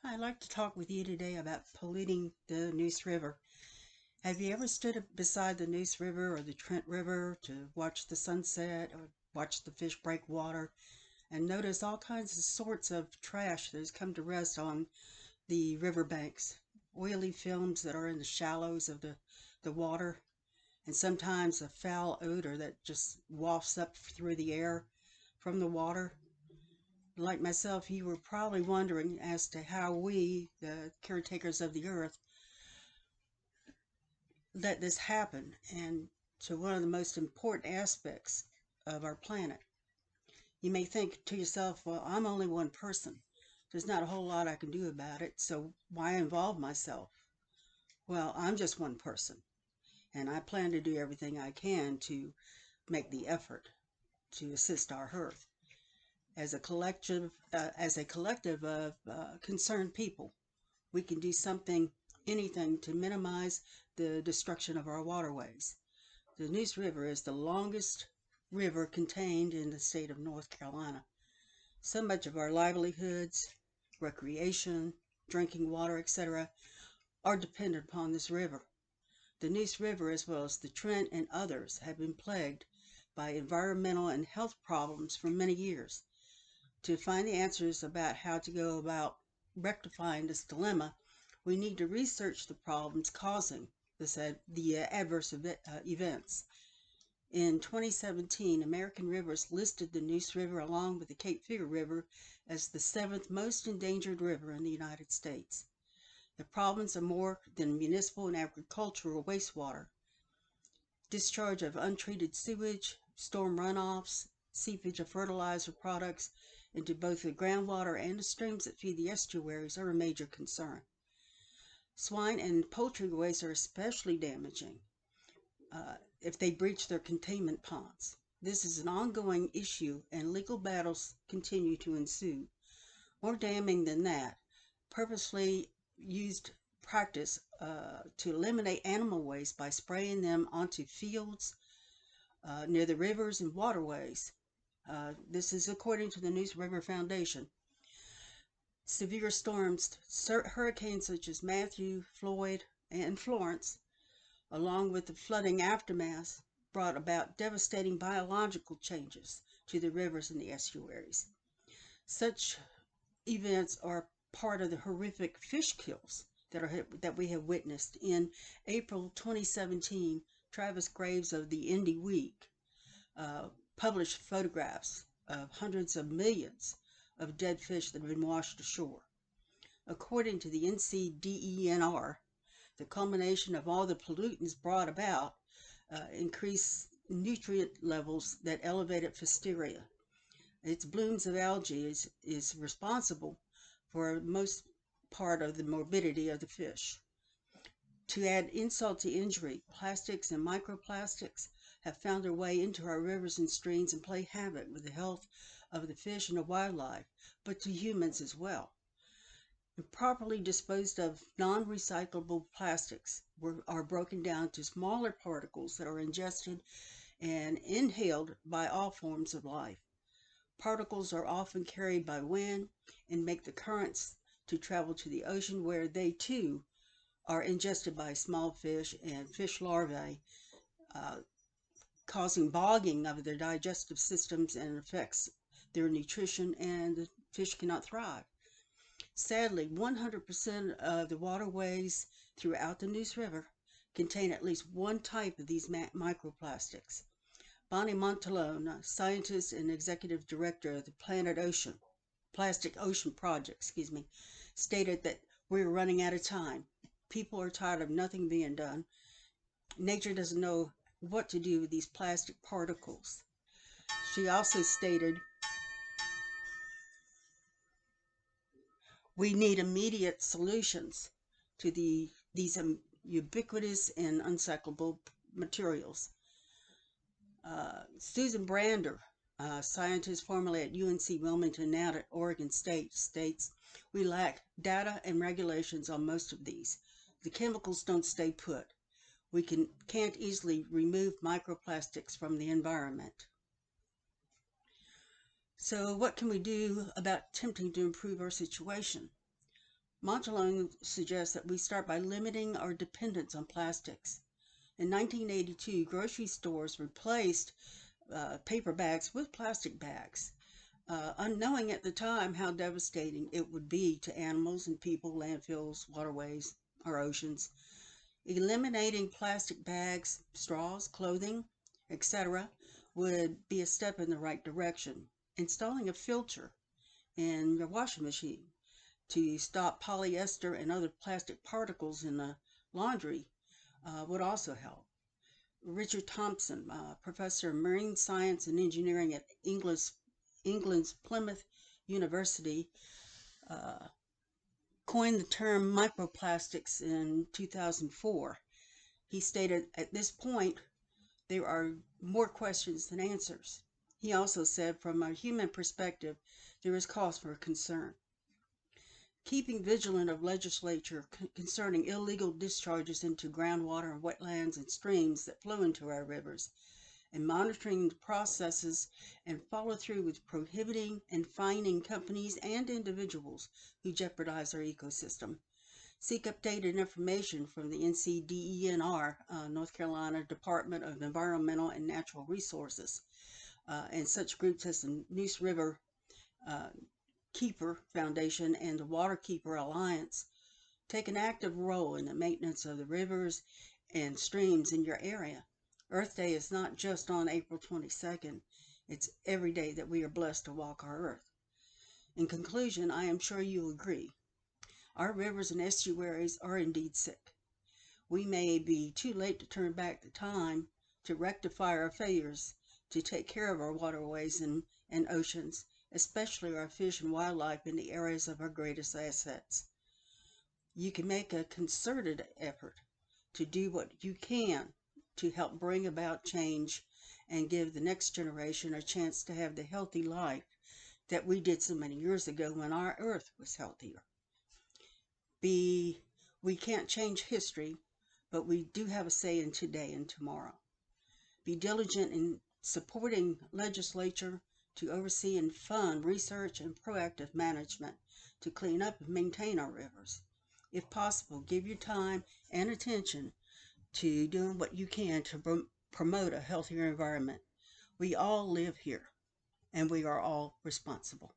I'd like to talk with you today about polluting the Neuse River. Have you ever stood beside the Neuse River or the Trent River to watch the sunset or watch the fish break water and notice all kinds of sorts of trash that has come to rest on the riverbanks? Oily films that are in the shallows of the water, and sometimes a foul odor that just wafts up through the air from the water. Like myself, you were probably wondering as to how we, the caretakers of the earth, let this happen and to one of the most important aspects of our planet. You may think to yourself, well, I'm only one person. There's not a whole lot I can do about it, so why involve myself? Well, I'm just one person, and I plan to do everything I can to make the effort to assist our Earth as a collective of concerned people. We can do something, anything, to minimize the destruction of our waterways. The Neuse River is the longest river contained in the state of North Carolina. So much of our livelihoods, recreation, drinking water, etc., are dependent upon this river. The Neuse River, as well as the Trent and others, have been plagued by environmental and health problems for many years. To find the answers about how to go about rectifying this dilemma, we need to research the problems causing the adverse events. In 2017, American Rivers listed the Neuse River along with the Cape Fear River as the seventh most endangered river in the United States. The problems are more than municipal and agricultural wastewater. Discharge of untreated sewage, storm runoffs, seepage of fertilizer products into both the groundwater and the streams that feed the estuaries are a major concern. Swine and poultry waste are especially damaging if they breach their containment ponds. This is an ongoing issue and legal battles continue to ensue. More damning than that, purposely used practice to eliminate animal waste by spraying them onto fields near the rivers and waterways. This is according to the Neuse River Foundation. Severe storms, hurricanes such as Matthew, Floyd, and Florence, along with the flooding aftermath, brought about devastating biological changes to the rivers and the estuaries. Such events are part of the horrific fish kills that we have witnessed. In April 2017, Travis Graves of the Indie Week published photographs of hundreds of millions of dead fish that have been washed ashore. According to the NCDENR, the culmination of all the pollutants brought about increased nutrient levels that elevated Pfiesteria. Its blooms of algae is responsible for most part of the morbidity of the fish. To add insult to injury, plastics and microplastics have found their way into our rivers and streams and play havoc with the health of the fish and the wildlife, but to humans as well. Improperly disposed of non-recyclable plastics are broken down to smaller particles that are ingested and inhaled by all forms of life. Particles are often carried by wind and make the currents to travel to the ocean, where they too are ingested by small fish and fish larvae, causing bogging of their digestive systems and affects their nutrition, and the fish cannot thrive. Sadly, 100% of the waterways throughout the Neuse River contain at least one type of these microplastics. Bonnie Montalone, scientist and executive director of the Plastic Ocean Project, stated that we're running out of time. People are tired of nothing being done. Nature doesn't know what to do with these plastic particles. She also stated, we need immediate solutions to these ubiquitous and uncyclable materials. Susan Brander, scientist formerly at UNC Wilmington, now at Oregon State, states, we lack data and regulations on most of these. The chemicals don't stay put. We can't easily remove microplastics from the environment. So what can we do about attempting to improve our situation? Montalone suggests that we start by limiting our dependence on plastics. In 1982, grocery stores replaced paper bags with plastic bags, unknowing at the time how devastating it would be to animals and people, landfills, waterways, our oceans. Eliminating plastic bags, straws, clothing, etc., would be a step in the right direction. Installing a filter in your washing machine to stop polyester and other plastic particles in the laundry would also help. Richard Thompson, professor of marine science and engineering at England's Plymouth University, coined the term microplastics in 2004. He stated, at this point, there are more questions than answers. He also said, from a human perspective, there is cause for concern. Keeping vigilant of legislature concerning illegal discharges into groundwater and wetlands and streams that flow into our rivers, and monitoring the processes and follow through with prohibiting and fining companies and individuals who jeopardize our ecosystem. Seek updated information from the NCDENR, North Carolina Department of Environmental and Natural Resources, and such groups as the Neuse River Keeper Foundation and the Waterkeeper Alliance. Take an active role in the maintenance of the rivers and streams in your area. Earth Day is not just on April 22nd. It's every day that we are blessed to walk our earth. In conclusion, I am sure you agree. Our rivers and estuaries are indeed sick. We may be too late to turn back the time to rectify our failures to take care of our waterways and oceans, especially our fish and wildlife in the areas of our greatest assets. You can make a concerted effort to do what you can to help bring about change and give the next generation a chance to have the healthy life that we did so many years ago when our earth was healthier. We can't change history, but we do have a say in today and tomorrow. Be diligent in supporting legislature to oversee and fund research and proactive management to clean up and maintain our rivers. If possible, give your time and attention to doing what you can to promote a healthier environment. We all live here, and we are all responsible.